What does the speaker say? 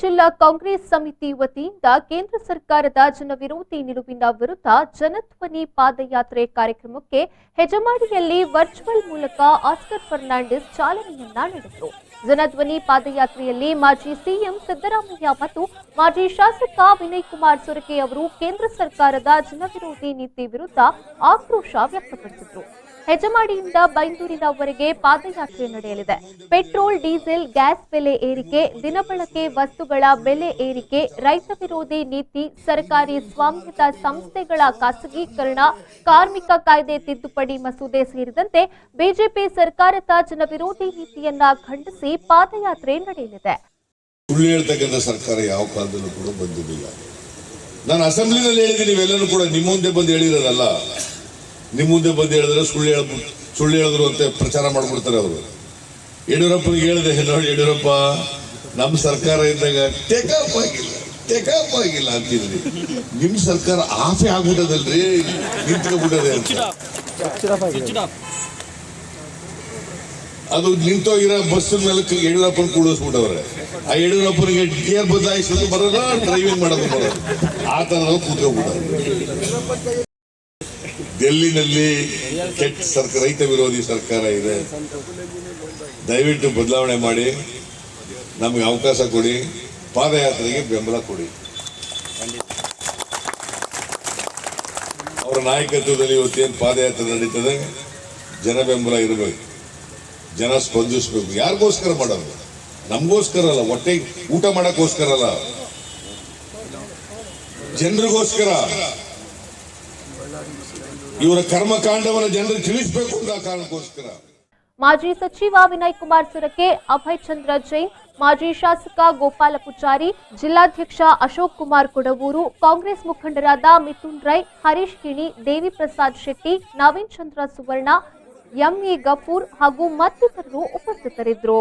ಜಿಲ್ಲಾ ಕಾಂಗ್ರೆಸ್ ಸಮಿತಿ ವತಿಯಿಂದ ಕೇಂದ್ರ ಸರ್ಕಾರದ ಜನವಿರೋಧಿ ನಿಲುವಿನ ವಿರುದ್ಧ ಜನಧ್ವನಿ ಪಾದಯಾತ್ರೆ ಕಾರ್ಯಕ್ರಮಕ್ಕೆ ಹೆಜಮಾಡಿಯಲ್ಲಿ ವರ್ಚುವಲ್ ಮೂಲಕ ಆಸ್ಕರ್ ಫರ್ನಾಂಡಿಸ್ ಚಾಲನೆಯನ್ನ ನೀಡಿದರು. ಜನಧ್ವನಿ ಪಾದಯಾತ್ರೆಯಲ್ಲಿ ಮಾಜಿ ಸಿಎಂ ಸಿದ್ದರಾಮಯ್ಯ ಮತ್ತು ಮಾಜಿ ಶಾಸಕ ವಿನಯ್ ಕುಮಾರ್ ಸೊರಕೆ ಅವರು ಕೇಂದ್ರ ಸರ್ಕಾರದ ಜನವಿರೋಧಿ ನೀತಿ ವಿರುದ್ಧ ಆಕ್ರೋಶ ವ್ಯಕ್ತಪಡಿಸಿದರು. ಹೆಜಮಾಡಿಯಿಂದ ಬೈಂದೂರಿನವರೆಗೆ ಪಾದಯಾತ್ರೆ ನಡೆಯಲಿದೆ. ಪೆಟ್ರೋಲ್, ಡೀಸೆಲ್, ಗ್ಯಾಸ್ ಬೆಲೆ ಏರಿಕೆ, ದಿನಬಳಕೆ ವಸ್ತುಗಳ ಬೆಲೆ ಏರಿಕೆ, ರೈತ ವಿರೋಧಿ ನೀತಿ, ಸರ್ಕಾರಿ ಸ್ವಾಮ್ಯದ ಸಂಸ್ಥೆಗಳ ಖಾಸಗೀಕರಣ, ಕಾರ್ಮಿಕ ಕಾಯ್ದೆ ತಿದ್ದುಪಡಿ ಮಸೂದೆ ಸೇರಿದಂತೆ ಬಿಜೆಪಿ ಸರ್ಕಾರದ ಜನವಿರೋಧಿ ನೀತಿಯನ್ನ ಖಂಡಿಸಿ ಪಾದಯಾತ್ರೆ ನಡೆಯಲಿದೆ. ಸುಳ್ಳು ಹೇಳ್ತಕ್ಕಂಥ ಸರ್ಕಾರ ಯಾವ ಕಾಲದಲ್ಲೂ ಕೂಡ ಬಂದಿರಲಿಲ್ಲ. ನಾನು ಅಸೆಂಬ್ಲಿನಲ್ಲಿ ಹೇಳಿದ್ದೀನಿ, ನೀವೆಲ್ಲರೂ ಕೂಡ ನಿಮ್ಮ ಮುಂದೆ ಬಂದು ಹೇಳಿರೋದಲ್ಲ. ನಿಮ್ಮ ಮುಂದೆ ಬಂದು ಹೇಳಿದ್ರೆ ಸುಳ್ಳು ಹೇಳಿದ್ರು ಅಂತ ಪ್ರಚಾರ ಮಾಡ್ಬಿಡ್ತಾರೆ ಅವರು. ಯಡಿಯೂರಪ್ಪನಿಗೆ ಹೇಳಿದೆ, ನೋಡಿ ಯಡಿಯೂರಪ್ಪ ನಮ್ಮ ಸರ್ಕಾರ ಇದ್ದಾಗ ಟೇಕಾಪ್ ಆಗಿಲ್ಲ ಅಂತಿದ್ರಿ, ನಿಮ್ ಸರ್ಕಾರ ಆಫೆ ಆಗ್ಬಿಟ್ಟದಲ್ರಿ, ನಿಂತ್ಕೊಂಡ್ಬಿಟ್ಟದೆ ಅಂತ. ಅದು ನಿಂತೋಗಿರೋ ಬಸ್ಸಿನ ಮೇಲೆ ಯಡಿಯೂರಪ್ಪನ ಕೂಡಿಸ್ಬಿಟ್ಟವ್ರೆ. ಆ ಯಡಿಯೂರಪ್ಪನಿಗೆ ಗೇರ್ ಬದಲಾಯಿಸೋದು ಬರೋದ, ಡ್ರೈವಿಂಗ್ ಮಾಡೋದು ಬರೋದು, ಆ ತರದ ಕೂತ್ಕೊಂಡ್ಬಿಟ್ಟವ್ರೆ. ಡೆಲ್ಲಿನಲ್ಲಿ ಕೆಟ್ಟ ಸರ್ಕಾರ, ರೈತ ವಿರೋಧಿ ಸರ್ಕಾರ ಇದೆ. ದಯವಿಟ್ಟು ಬದಲಾವಣೆ ಮಾಡಿ ನಮ್ಗೆ ಅವಕಾಶ ಕೊಡಿ, ಪಾದಯಾತ್ರೆಗೆ ಬೆಂಬಲ ಕೊಡಿ. ಅವರ ನಾಯಕತ್ವದಲ್ಲಿ ಇವತ್ತೇನು ಪಾದಯಾತ್ರೆ ನಡೀತದೆ, ಜನ ಬೆಂಬಲ ಇರಬೇಕು, ಜನ ಸ್ಪಂದಿಸಬೇಕು. ಯಾರಿಗೋಸ್ಕರ ಮಾಡೋದು? ನಮಗೋಸ್ಕರ ಅಲ್ಲ, ಹೊಟ್ಟೆ ಊಟ ಮಾಡಕ್ಕೋಸ್ಕರ ಅಲ್ಲ, ಜನರಿಗೋಸ್ಕರ. ಇವರ ಕರ್ಮಕಾಂಡವನ್ನು ಜನರಿಗೆ ತಿಳಿಸಬೇಕು ಅಂತ ಕಾರಣಕ್ಕೋಸ್ಕರ. ಮಾಜಿ ಸಚಿವ ವಿನಯ್ ಕುಮಾರ್ ಸೊರಕೆ, ಅಭಯ್ ಚಂದ್ರ ಜೈನ್, ಮಾಜಿ ಶಾಸಕ ಗೋಪಾಲ ಪೂಜಾರಿ, ಜಿಲ್ಲಾಧ್ಯಕ್ಷ ಅಶೋಕ್ ಕುಮಾರ್ ಕೊಡವೂರು, ಕಾಂಗ್ರೆಸ್ ಮುಖಂಡರಾದ ಮಿಥುನ್ ರೈ, ಹರೀಶ್ ಕಿಣಿ, ದೇವಿ ಪ್ರಸಾದ್ ಶೆಟ್ಟಿ, ನವೀನ್ ಚಂದ್ರ ಸುವರ್ಣ, ಎಂಇ ಗಫೂರ್ ಹಾಗೂ ಮತ್ತಿತರರು ಉಪಸ್ಥಿತರಿದ್ದರು.